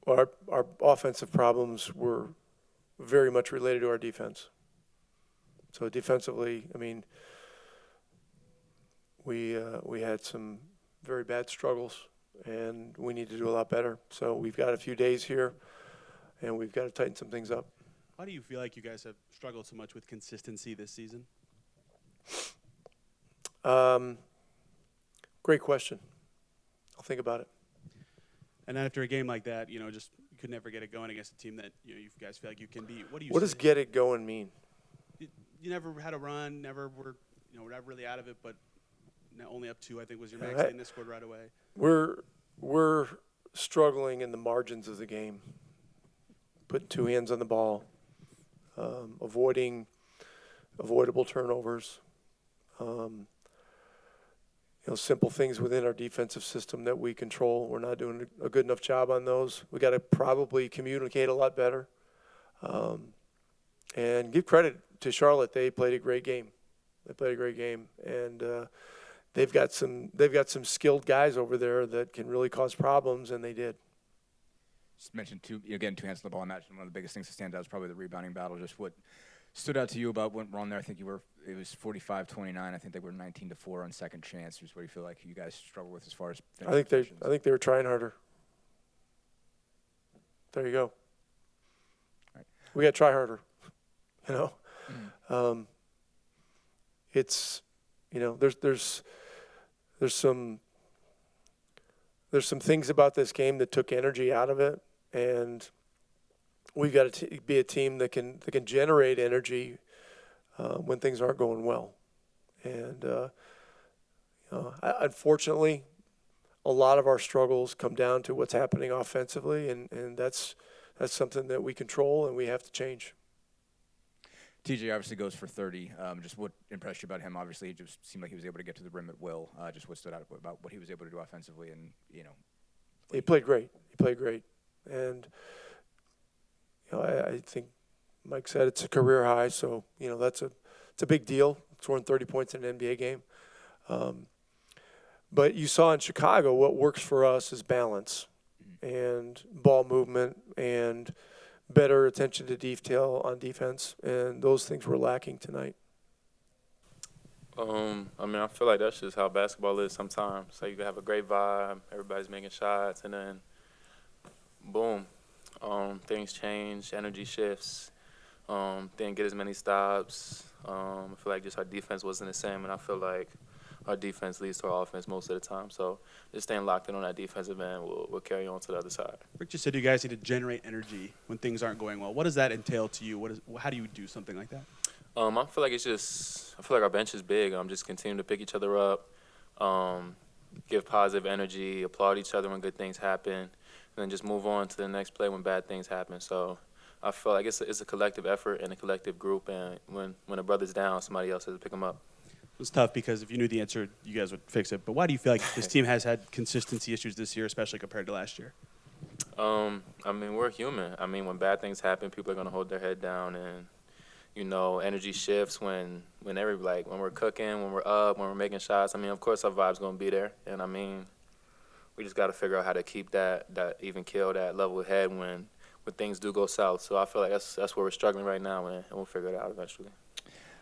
our offensive problems were very much related to our defense. So defensively, I mean, we had some very bad struggles, and we need to do a lot better. So we've got a few days here, and we've got to tighten some things up. Why do you feel like you guys have struggled so much with consistency this season? Great question. I'll think about it. And after a game like that, just you could never get it going against a team that you guys feel like you can beat. What does get it going mean? You never had a run, never were never really out of it, but now only up 2, I think, was your max, and they scored right away. We're struggling in the margins of the game, putting 2 hands on the ball, avoidable turnovers, simple things within our defensive system that we control. We're not doing a good enough job on those. We got to probably communicate a lot better, and give credit to Charlotte. They played a great game. And they've got some skilled guys over there that can really cause problems, and they did. Just mentioned 2 hands on the ball. I imagine one of the biggest things that stands out is probably the rebounding battle. Just what stood out to you about what wrong there? I think it was 45-29. I think they were 19-4 on second chance. Just what do you feel like you guys struggle with as far as? I think they were trying harder. There you go. All right. We got to try harder. Mm-hmm. It's there's some things about this game that took energy out of it, and we've got to be a team that can generate energy when things aren't going well. And unfortunately, a lot of our struggles come down to what's happening offensively, and that's something that we control and we have to change. T.J. obviously goes for 30. Just what impressed you about him? Obviously, it just seemed like he was able to get to the rim at will. Just what stood out about what he was able to do offensively, and he played great. And I think Mike said it's a career high, so it's a big deal, scoring 30 points in an NBA game. But you saw in Chicago what works for us is balance and ball movement and better attention to detail on defense, and those things were lacking tonight. I feel like that's just how basketball is sometimes. So you can have a great vibe, everybody's making shots, and then boom, things change, energy shifts, didn't get as many stops. I feel like just our defense wasn't the same, and I feel like our defense leads to our offense most of the time. So just staying locked in on that defensive end will carry on to the other side. Rick just said you guys need to generate energy when things aren't going well. What does that entail to you? How do you do something like that? I feel like our bench is big. Just continue to pick each other up, give positive energy, applaud each other when good things happen, and then just move on to the next play when bad things happen. So I feel like it's a collective effort and a collective group, and when a brother's down, somebody else has to pick him up. It was tough because if you knew the answer, you guys would fix it. But why do you feel like this team has had consistency issues this year, especially compared to last year? We're human. When bad things happen, people are going to hold their head down, and energy shifts when we're cooking, when we're up, when we're making shots. Of course our vibe's going to be there, and we just got to figure out how to keep that even keel, that level head when things do go south. So I feel like that's where we're struggling right now, and we'll figure it out eventually.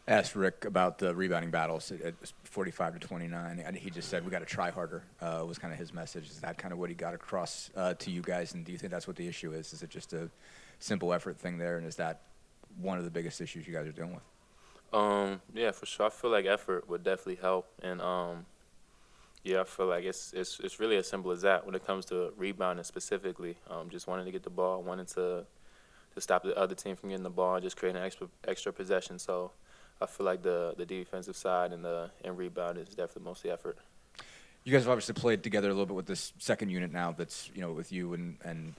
Asked Rick about the rebounding battles at 45-29, and he just said we got to try harder. Was kind of his message. Is that kind of what he got across to you guys? And do you think that's what the issue is? Is it just a simple effort thing there? And is that one of the biggest issues you guys are dealing with? Yeah, for sure. I feel like effort would definitely help, and I feel like it's really as simple as that when it comes to rebounding specifically. Just wanting to get the ball, wanting to stop the other team from getting the ball, and just creating an extra possession. So I feel like the defensive side and rebound is definitely mostly effort. You guys have obviously played together a little bit with this second unit now that's, with you and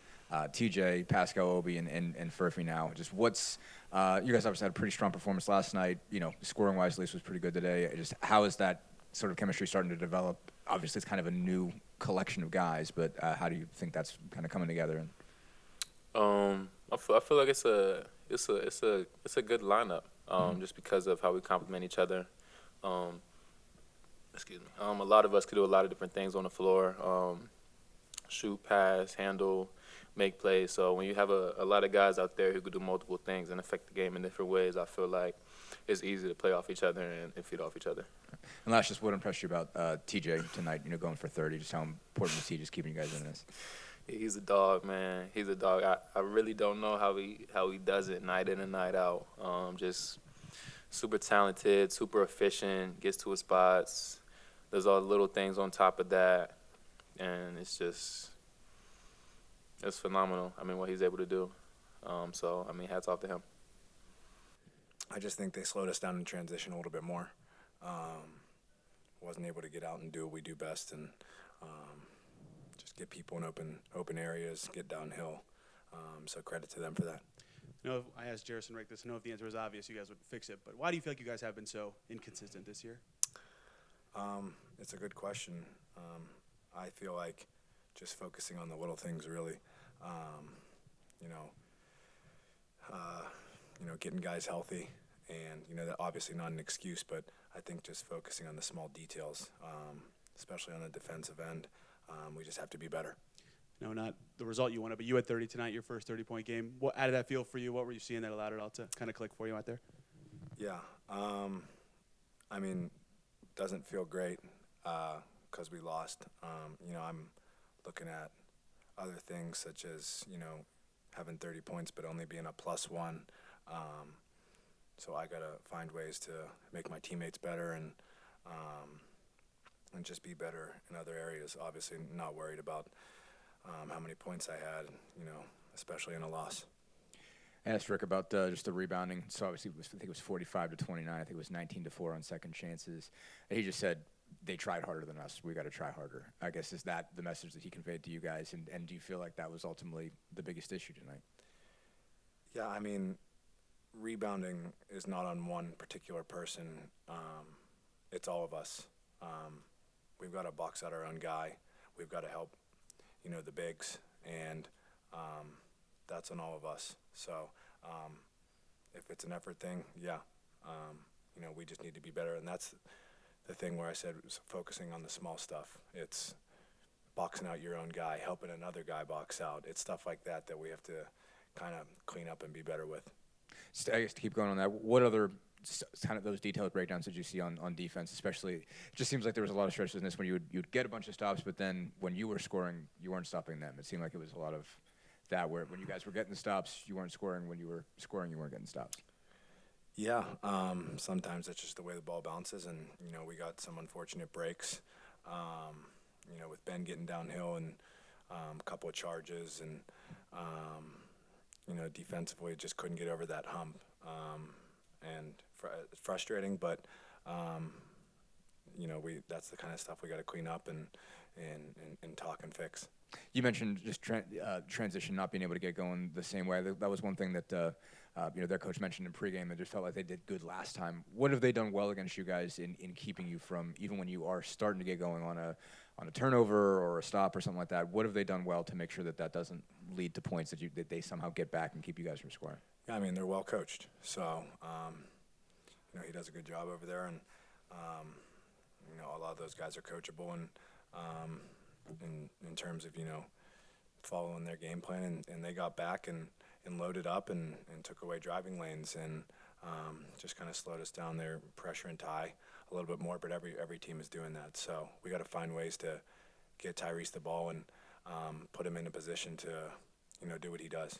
T.J., Pascal, Obi, and Furphy now. Just you guys obviously had a pretty strong performance last night. Scoring-wise, at least was pretty good today. Just how is that sort of chemistry starting to develop? Obviously, it's kind of a new collection of guys, but how do you think that's kind of coming together? I feel like it's a good lineup. Just because of how we complement each other. A lot of us could do a lot of different things on the floor. Shoot, pass, handle, make plays. So when you have a lot of guys out there who could do multiple things and affect the game in different ways, I feel like it's easy to play off each other and feed off each other. And last, just what impressed you about T.J. tonight? Going for 30. Just how important is he just keeping you guys in this? He's a dog, man. He's a dog. I really don't know how he does it night in and night out. Just super talented, super efficient, gets to his spots, does all the little things on top of that, and it's phenomenal. I mean, what he's able to do. So, I mean, hats off to him. I just think they slowed us down in transition a little bit more. Wasn't able to get out and do what we do best, and just get people in open areas, get downhill. So credit to them for that. I asked Jarace and Rick this. I know if the answer was obvious, you guys would fix it. But why do you feel like you guys have been so inconsistent this year? It's a good question. I feel like just focusing on the little things, really. Getting guys healthy, and that obviously not an excuse, but I think just focusing on the small details, especially on the defensive end, we just have to be better. No, not the result you wanted, but you had 30 tonight, your first 30-point game. How did that feel for you? What were you seeing that allowed it all to kind of click for you out there? Yeah, I mean, doesn't feel great because we lost. I'm looking at other things such as, having 30 points but only being a +1. So I got to find ways to make my teammates better and just be better in other areas. Obviously not worried about how many points I had, especially in a loss. I asked Rick about just the rebounding. So obviously, I think it was 45-29. I think it was 19-4 on second chances. And he just said, they tried harder than us. We got to try harder. I guess, is that the message that he conveyed to you guys? And do you feel like that was ultimately the biggest issue tonight? Yeah, I mean, rebounding is not on one particular person. It's all of us. We've got to box out our own guy. We've got to help, the bigs, and that's on all of us. So if it's an effort thing, yeah, we just need to be better. And that's the thing where I said was focusing on the small stuff. It's boxing out your own guy, helping another guy box out. It's stuff like that we have to kind of clean up and be better with. I guess to keep going on that, what other kind of those detailed breakdowns did you see on defense? Especially, it just seems like there was a lot of stretches in this when you'd get a bunch of stops, but then when you were scoring, you weren't stopping them. It seemed like it was a lot of that where when you guys were getting the stops, you weren't scoring. When you were scoring, you weren't getting stops. Yeah, sometimes that's just the way the ball bounces, and we got some unfortunate breaks. With Ben getting downhill and a couple of charges, and defensively just couldn't get over that hump, and frustrating. But that's the kind of stuff we got to clean up and talk and fix. You mentioned just transition not being able to get going the same way. That was one thing that their coach mentioned in pregame. They just felt like they did good last time. What have they done well against you guys in keeping you from, even when you are starting to get going on a turnover or a stop or something like that? What have they done well to make sure that doesn't lead to points that they somehow get back and keep you guys from scoring? Yeah, I mean, they're well coached. So he does a good job over there, and a lot of those guys are coachable, and in terms of following their game plan, and they got back and loaded up and took away driving lanes, and just kind of slowed us down there, pressure and tie a little bit more. But every team is doing that, so we got to find ways to get Tyrese the ball and put him in a position to do what he does.